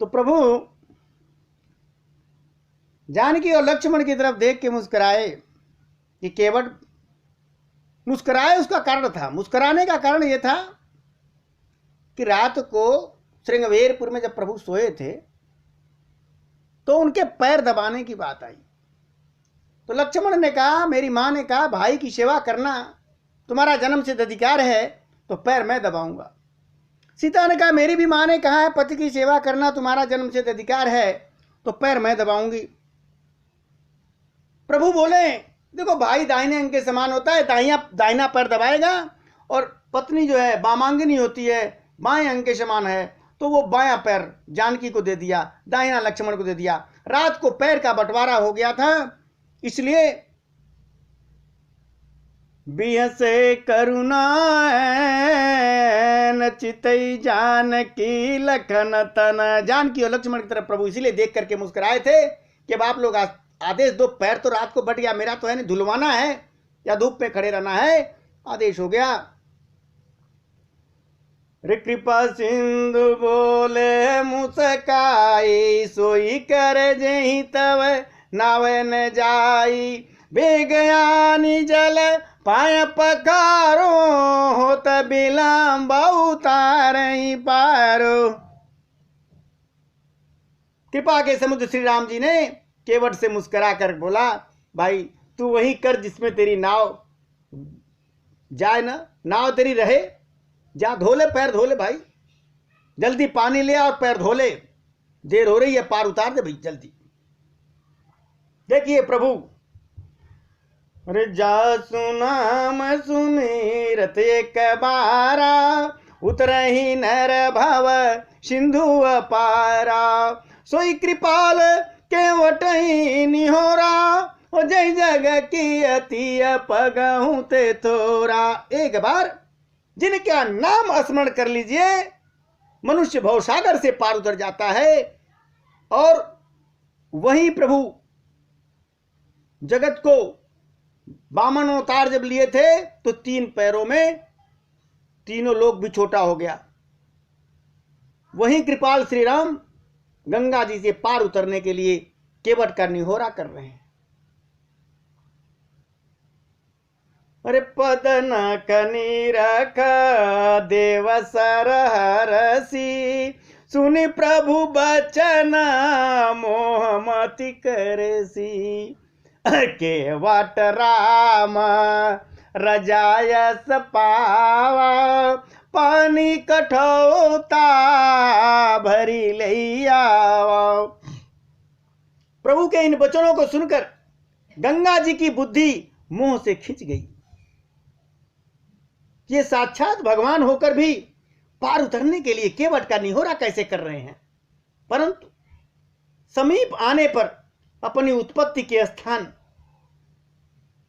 तो प्रभु जानकी और लक्ष्मण की तरफ देख के मुस्कुराए कि केवट मुस्कुराए। उसका कारण था, मुस्कुराने का कारण यह था कि रात को श्रृंगवेरपुर में जब प्रभु सोए थे तो उनके पैर दबाने की बात आई। तो लक्ष्मण ने कहा, मेरी मां ने कहा, भाई की सेवा करना तुम्हारा जन्म सिद्ध अधिकार है, तो पैर मैं दबाऊंगा। सीता ने कहा, मेरी भी मां ने कहा है, पति की सेवा करना तुम्हारा जन्म सिद्ध अधिकार है, तो पैर मैं दबाऊंगी। प्रभु बोले, देखो भाई दाहिने अंग के समान होता है, दाहिना पैर दबाएगा, और पत्नी जो है वामांगिनी होती है, बाएं अंग के समान है, तो वो बायां पैर जानकी को दे दिया, दाहिना लक्ष्मण को दे दिया। रात को पैर का बंटवारा हो गया था, इसलिए बिहसे करुणा न चितई जानकी लखन तन। जानकी और लक्ष्मण की तरफ प्रभु इसीलिए देख करके मुस्कुराए थे कि अब आप लोग आदेश दो, पैर तो रात को बट गया, मेरा तो है नहीं, धुलवाना है या धूप पे खड़े रहना है, आदेश हो गया। कृपा सिंधु बोले मुस्काई, सोई कर जही तव नावे न जाई, बेगयानी जल पाय पकारो, होत बिलम्ब उतारई पारो। कृपा के समुद्र श्री राम जी ने केवट से मुस्कुरा कर बोला, भाई तू वही कर जिसमें तेरी नाव जाए ना, नाव तेरी रहे, जा धोले, पैर धोले भाई, जल्दी पानी ले और पैर धोले, देर हो रही है, पार उतार दे भाई जल्दी। देखिए प्रभु, अरे जा सुनाम सुनी रत एक बारा, उतरही नर भव सिंधु अपारा, सोई कृपाल केवटही निहोरा, हो जय जग की अति पगहूं ते थोरा। एक बार जिनका नाम स्मरण कर लीजिए, मनुष्य भवसागर से पार उतर जाता है। और वही प्रभु जगत को वामन अवतार जब लिए थे तो 3 पैरों में तीनों लोग भी छोटा हो गया। वही कृपाल श्री राम गंगा जी से पार उतरने के लिए केवट का निहोरा कर रहे हैं। अरे पद न कनी रख देव सर हरसी, सुनि प्रभु बचन मोह मति करसी, केवट राम रजायस पावा, पानी कठौता भरी ले आवा। प्रभु के इन वचनों को सुनकर गंगा जी की बुद्धि मोह से खिंच गई। ये साक्षात भगवान होकर भी पार उतरने के लिए केवट का निहोरा कैसे कर रहे हैं, परंतु समीप आने पर अपनी उत्पत्ति के स्थान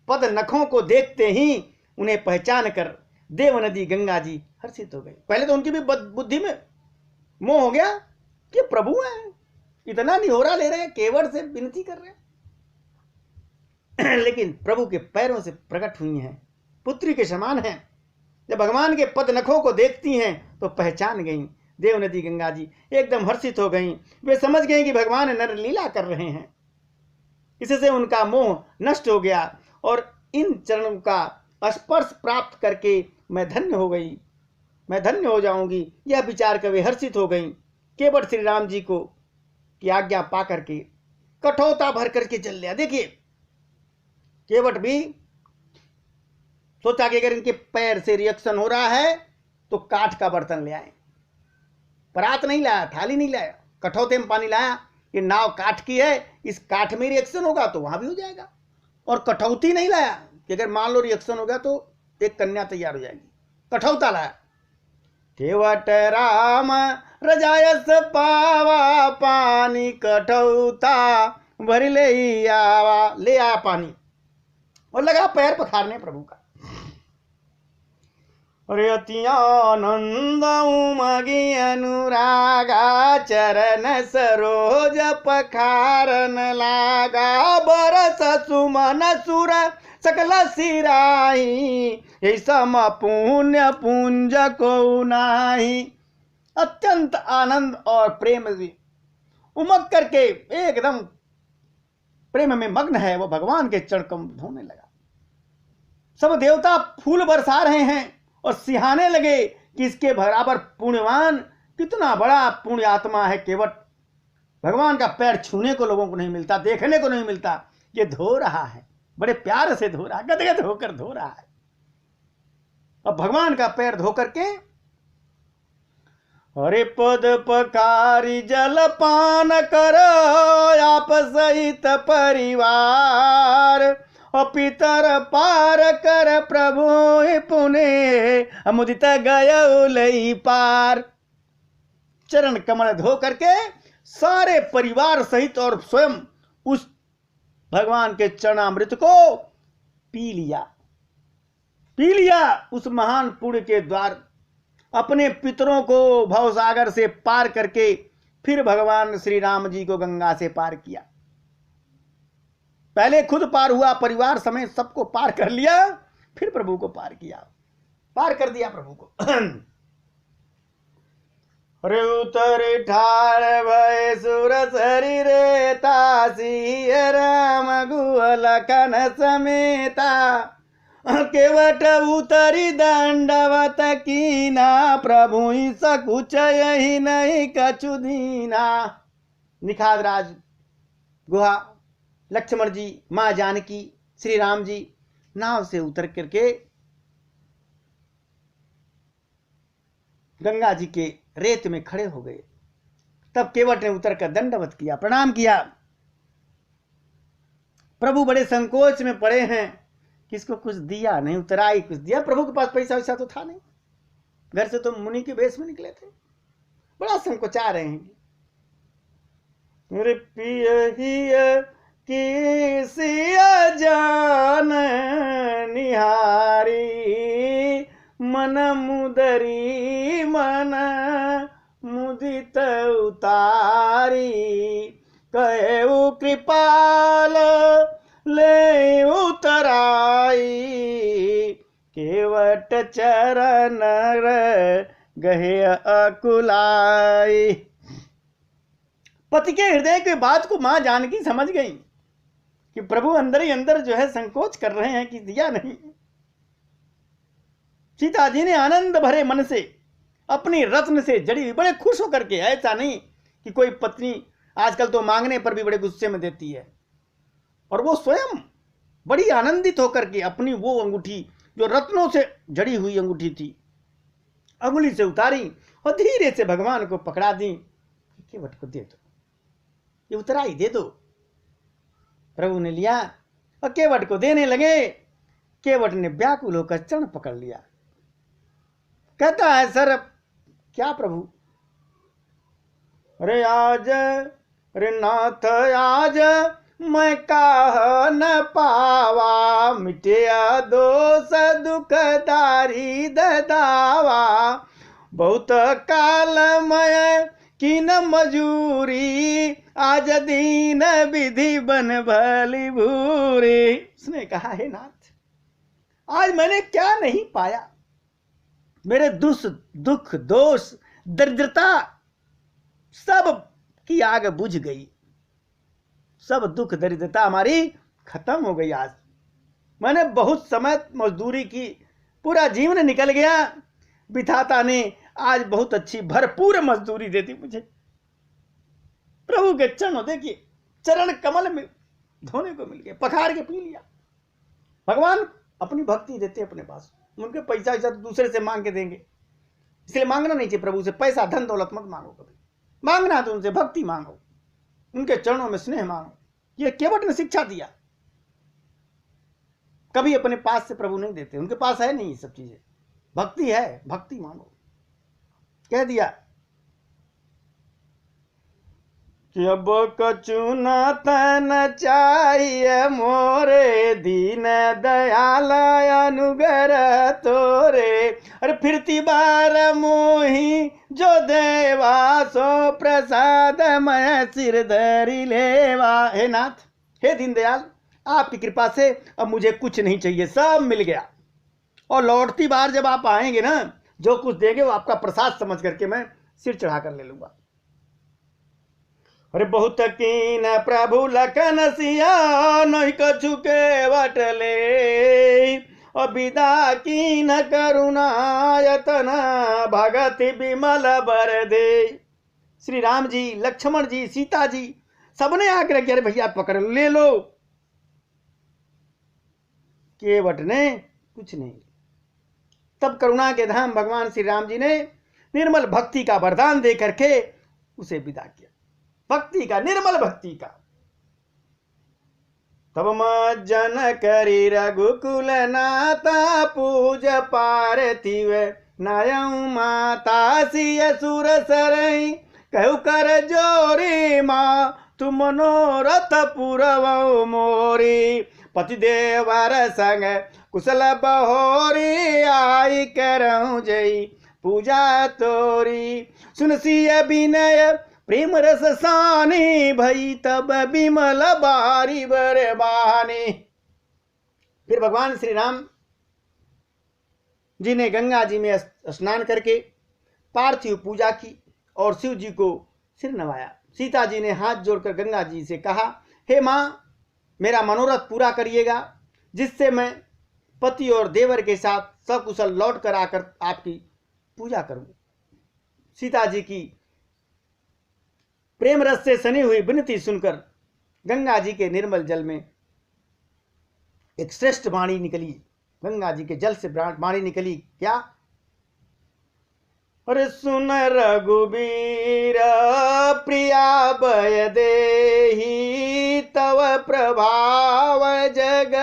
पद नखों को देखते ही उन्हें पहचान कर देव नदी गंगा जी हर्षित हो गई। पहले तो उनकी भी बुद्धि में मोह हो गया कि प्रभु हैं, इतना निहोरा ले रहे हैं, केवट से विनती कर रहे हैं, लेकिन प्रभु के पैरों से प्रकट हुई हैं, पुत्री के समान हैं। जब भगवान के पद नखों को देखती हैं तो पहचान गई। देव नदी गंगा जी एकदम हर्षित हो गई। वे समझ गई कि भगवान नर लीला कर रहे हैं, इससे उनका मोह नष्ट हो गया और इन चरणों का स्पर्श प्राप्त करके मैं धन्य हो गई, मैं धन्य हो जाऊंगी, यह विचार कर वे हर्षित हो गई। केवट श्री राम जी को की आज्ञा पा करके कठौता भर करके चल लिया। देखिए केवट भी सोचा कि अगर इनके पैर से रिएक्शन हो रहा है तो काठ का बर्तन ले आए। परात नहीं लाया, थाली नहीं लाया, कठौते में पानी लाया। ये नाव काठ की है, इस काठ में रिएक्शन होगा तो वहां भी हो जाएगा। और कठौती नहीं लाया कि अगर मान लो रिएक्शन हो गया तो एक कन्या तैयार हो जाएगी, कठौता लाया। केवट राम रजायस पावा, पानी कठौता भर ले आवा। ले आया पानी और लगा पैर पखारने प्रभु का। अरे अति आनंद उमगी अनुरागा, चरण सरोज पखारन लागा। बरस सुमन सुर सकल सिराही, सम पुण्य पुंज को नाही। अत्यंत आनंद और प्रेम उमग करके एकदम प्रेम में मग्न है, वो भगवान के चरण कमल धोने लगा। सब देवता फूल बरसा रहे हैं और सिहाने लगे कि इसके बराबर पुण्यवान कितना बड़ा पुण्य आत्मा है, केवट भगवान का पैर छूने को लोगों को नहीं मिलता, देखने को नहीं मिलता। ये धो रहा है, बड़े प्यार से धो रहा है, गदगद होकर धो रहा है। अब भगवान का पैर धो करके हरे पद पकारी जल पान करो आप सहित परिवार, और पितर पार कर प्रभु पुणे मुदित गय लई पार। चरण कमल धो करके सारे परिवार सहित और स्वयं उस भगवान के चरणामृत को पी लिया उस महान पुण्य के द्वार। अपने पितरों को भवसागर से पार करके फिर भगवान श्री राम जी को गंगा से पार किया। पहले खुद पार हुआ, परिवार समेत सबको पार कर लिया, फिर प्रभु को पार किया, पार कर दिया प्रभु को। अरे उतर ठाड़ भय सुर शरीरे तासी राम गुहल कन समेता, केवट उतरी दंडवत कीना प्रभु सकुच यही नहीं कछु दीना। निखाद राज गुहा लक्ष्मण जी, मां जानकी, श्री राम जी नाव से उतर करके गंगा जी के रेत में खड़े हो गए। तब केवट ने उतर कर दंडवत किया, प्रणाम किया। प्रभु बड़े संकोच में पड़े हैं, किसको कुछ दिया नहीं, उतराई कुछ दिया। प्रभु के पास पैसा वैसा तो था नहीं, घर से तो मुनि के वेश में निकले थे, बड़ा संकोचा रहे हैं। मेरे पिया की सिया जान निहारी, मन मुदरी मन मुदित उतारी, कहेउ कृपाल ले उतराई, केवट चरण गहे अकुलाई। पति के हृदय की बात को मां जानकी समझ गई कि प्रभु अंदर ही अंदर जो है संकोच कर रहे हैं कि दिया नहीं। सीता जी ने आनंद भरे मन से अपनी रत्न से जड़ी हुई बड़े खुश होकर के, ऐसा नहीं कि कोई पत्नी आजकल तो मांगने पर भी बड़े गुस्से में देती है, और वो स्वयं बड़ी आनंदित होकर के अपनी वो अंगूठी जो रत्नों से जड़ी हुई अंगूठी थी अंगुली से उतारी और धीरे से भगवान को पकड़ा दी। केवट को दे दो, ये उतराई दे दो। प्रभु ने लिया और केवट को देने लगे। केवट ने व्याकुल होकर चरण पकड़ लिया, कहता है सर क्या प्रभु, अरे आज अरे नाथ आज मैं काह न पावा, मिटिया दोष दुखदारी ददावा, बहुत काल मैं किन मजूरी, आज दीन विधि बन भली भूरी। उसने कहा हे नाथ, आज मैंने क्या नहीं पाया, मेरे दुख दोष दरिद्रता सब की आग बुझ गई, सब दुख दरिद्रता हमारी खत्म हो गई। आज मैंने बहुत समय मजदूरी की, पूरा जीवन निकल गया, विधाता ने आज बहुत अच्छी भरपूर मजदूरी दे दी मुझे। प्रभु के चरण देखिए, चरण कमल में धोने को मिल गया, पखार के पी लिया। भगवान अपनी भक्ति देते अपने पास, उनके पैसा वैसा दूसरे से मांग के देंगे, इसलिए मांगना नहीं चाहिए प्रभु से। पैसा धन दौलत मत मांगो, कभी मांगना तो उनसे भक्ति मांगो, उनके चरणों में स्नेह मांगो। ये केवट ने शिक्षा दिया, कभी अपने पास से प्रभु नहीं देते, उनके पास है नहीं ये सब चीजें, भक्ति है, भक्ति मांगो। कह दिया कि अब कछु न तन चाहिए मोरे, दीन दयाल अनुग्र तोरे, अरे फिरती बार मोही जो देवा, सो प्रसाद मैं सिर धरी लेवा। हे नाथ, हे दीनदयाल, आपकी कृपा से अब मुझे कुछ नहीं चाहिए, सब मिल गया, और लौटती बार जब आप आएंगे ना, जो कुछ देंगे वो आपका प्रसाद समझ करके मैं सिर चढ़ा कर ले लूंगा। अरे बहुत कीन प्रभु लखन सिया नहीं कछु के वटले, अबिदा कीन करुणायतन भगति विमल बर दे। श्री राम जी, लक्ष्मण जी, सीता जी सबने आग्रह किया, अरे भैया पकड़ ले लो। केवट ने कुछ नहीं। तब करुणा के धाम भगवान श्री राम जी ने निर्मल भक्ति का वरदान दे करके उसे विदा किया, भक्ति का, निर्मल भक्ति का। तब मज्जन करी रघुकुल नाता, पूज पार्थिव नायऊ माता, सिय सुर सरई कहु कर जोरी, माँ तुम मनोरथ पुरवऊ मोरी, पति देवर संग कुशल बहोरी, आई करऊं जई पूजा तोरी, सुन सिय विनय प्रेम रस सानी, भई तब विमल बारी बरबानी। फिर भगवान श्री राम जी ने गंगा जी में स्नान करके पार्थिव पूजा की और शिव जी को सिर नवाया। सीता जी ने हाथ जोड़कर गंगा जी से कहा, हे माँ, मेरा मनोरथ पूरा करिएगा, जिससे मैं पति और देवर के साथ सकुशल लौट कर आकर आपकी पूजा करूं। सीता जी की प्रेम रस से सनी हुई विनती सुनकर गंगा जी के निर्मल जल में एक श्रेष्ठ वाणी निकली। गंगा जी के जल से वाणी निकली, क्या? अरे सुन रघुबीर प्रिया भय देहि, तव प्रभाव जग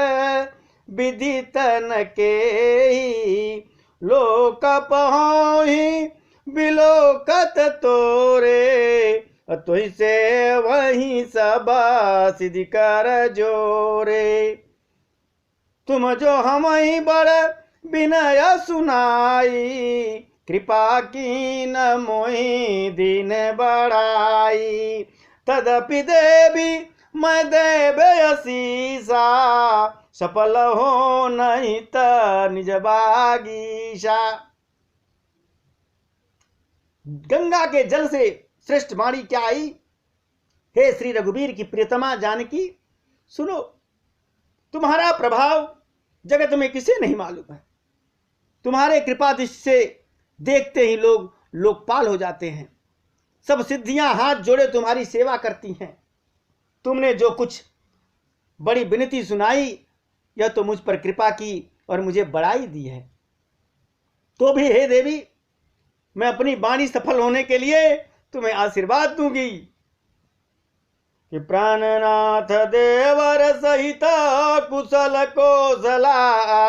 विदितन के, लोक पहुहि बिलोकत तोरे, तुहि से वही सब सिद्धि कर जोरे। तुम जो हमहि बड़ विनय सुनाई, कृपा कीन मोहि दीन बढ़ाई, तदपि देवी मैं देवे असीसा, सफल हो नहीं त निज बागीशा। गंगा के जल से श्रेष्ठ वाणी क्या आई? हे श्री रघुवीर की प्रियतमा जानकी, सुनो, तुम्हारा प्रभाव जगत में किसे नहीं मालूम है। तुम्हारे कृपा दृष्टि से देखते ही लोग लोकपाल हो जाते हैं। सब सिद्धियां हाथ जोड़े तुम्हारी सेवा करती हैं। तुमने जो कुछ बड़ी विनती सुनाई, यह तो मुझ पर कृपा की और मुझे बढ़ाई दी है। तो भी हे देवी, मैं अपनी वाणी सफल होने के लिए तुम्हें आशीर्वाद दूंगी कि प्राणनाथ देवर सहित कुशल कौशलाय,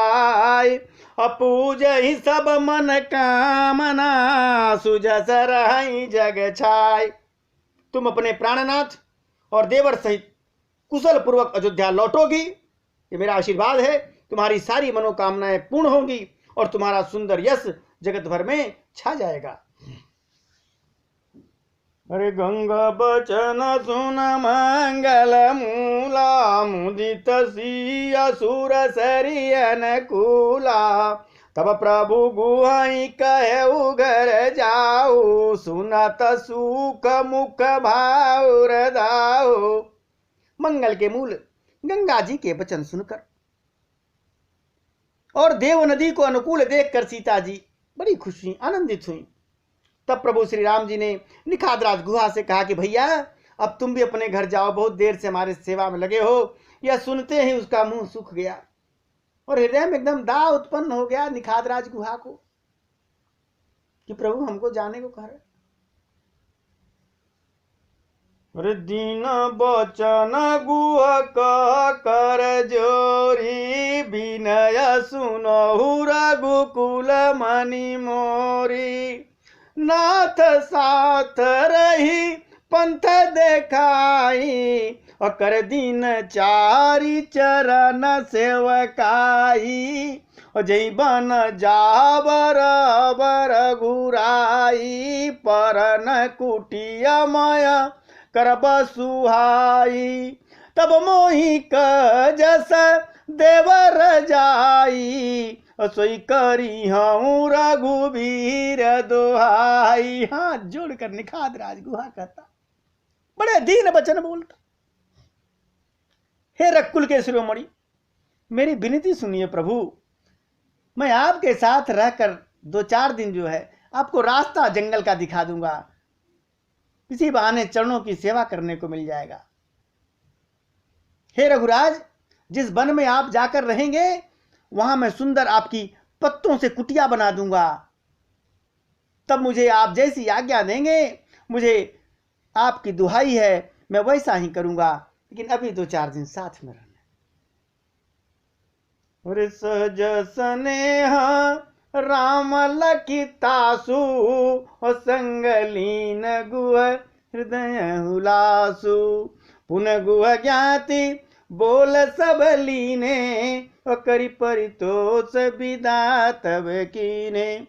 अपूज ही सब मन कामना, सुजस रहि जग छाय। तुम अपने प्राणनाथ और देवर सहित कुशल पूर्वक अयोध्या लौटोगी, ये मेरा आशीर्वाद है। तुम्हारी सारी मनोकामनाएं पूर्ण होंगी और तुम्हारा सुंदर यश जगत भर में छा जाएगा। अरे गंगा बचन सुन मंगल मूला, मुदित सी असुर सरी अनुकूला, तब प्रभु गुहाई कहे उगर जाऊ, सुनत सुख मुख भाउर दाऊ। मंगल के मूल गंगा जी के वचन सुनकर और देव नदी को अनुकूल देखकर सीता जी बड़ी खुश हुई, आनंदित हुई। तब प्रभु श्री राम जी ने निखादराज गुहा से कहा कि भैया, अब तुम भी अपने घर जाओ, बहुत देर से हमारे सेवा में लगे हो। यह सुनते ही उसका मुंह सूख गया और हृदय में एकदम दाह उत्पन्न हो गया निखादराज गुहा को कि प्रभु हमको जाने को कह रहे। अरे दीन बचन गुहा कह कर जोरी, विनय सुनहु रघुकुल मणि मोरी, नाथ साथ रही पंथ देखाई, अकर दीन चारी चरण सेवकाई, जय बन जाबर बर घुराई, परन कुटियमय करब सुहाई, तब मोहि जस देवर जाई, सोई करी हूँ रघुवीर दोहाई। हाथ जोड़कर निखादराज गुहा कहता, बड़े दीन वचन बोलता। हे रकुल के शिरोमणि, मेरी विनती सुनिए प्रभु, मैं आपके साथ रहकर 2-4 दिन जो है आपको रास्ता जंगल का दिखा दूंगा, किसी बहाने चरणों की सेवा करने को मिल जाएगा। हे रघुराज, जिस वन में आप जाकर रहेंगे वहां मैं सुंदर आपकी पत्तों से कुटिया बना दूंगा, तब मुझे आप जैसी आज्ञा देंगे, मुझे आपकी दुहाई है, मैं वैसा ही करूंगा, लेकिन अभी 2-4 दिन साथ में रहना। और सहज स्नेह राम लखितासु, संगलीन गुह हृदय हुलासु, पुन गुह ज्ञाति बोल सब लीने, करि परितोष विदा तब कीने।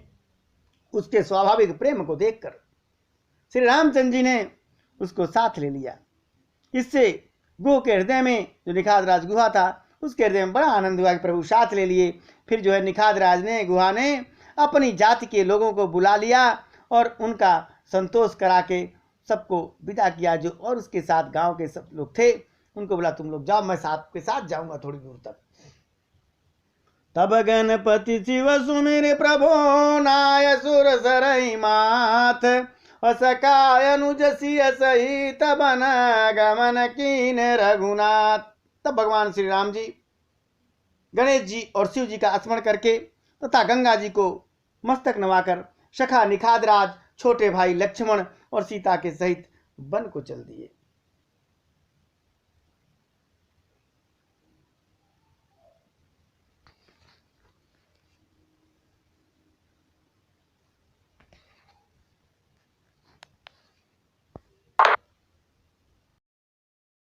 उसके स्वाभाविक प्रेम को देखकर श्री रामचंद्र जी ने उसको साथ ले लिया। इससे गुह के हृदय में, जो निखादराज गुहा था, उसके हृदय में बड़ा आनंद हुआ कि प्रभु साथ ले लिए। फिर जो है निखादराज ने, गुहा ने अपनी जाति के लोगों को बुला लिया और उनका संतोष करा के सबको विदा किया। जो और उसके साथ गांव के सब लोग थे उनको बोला तुम लोग जाओ, मैं के साथ जाऊंगा थोड़ी दूर तक। तब गणपति शिव सुमिर प्रभो नाय सुर सरई माथ, असकाय अनुज सिय सहित बन गमन कीन रघुनाथ। तब भगवान श्री राम जी गणेश जी और शिव जी का स्मरण करके तथा गंगा जी को मस्तक नवाकर सखा निखादराज, छोटे भाई लक्ष्मण और सीता के सहित वन को चल दिए।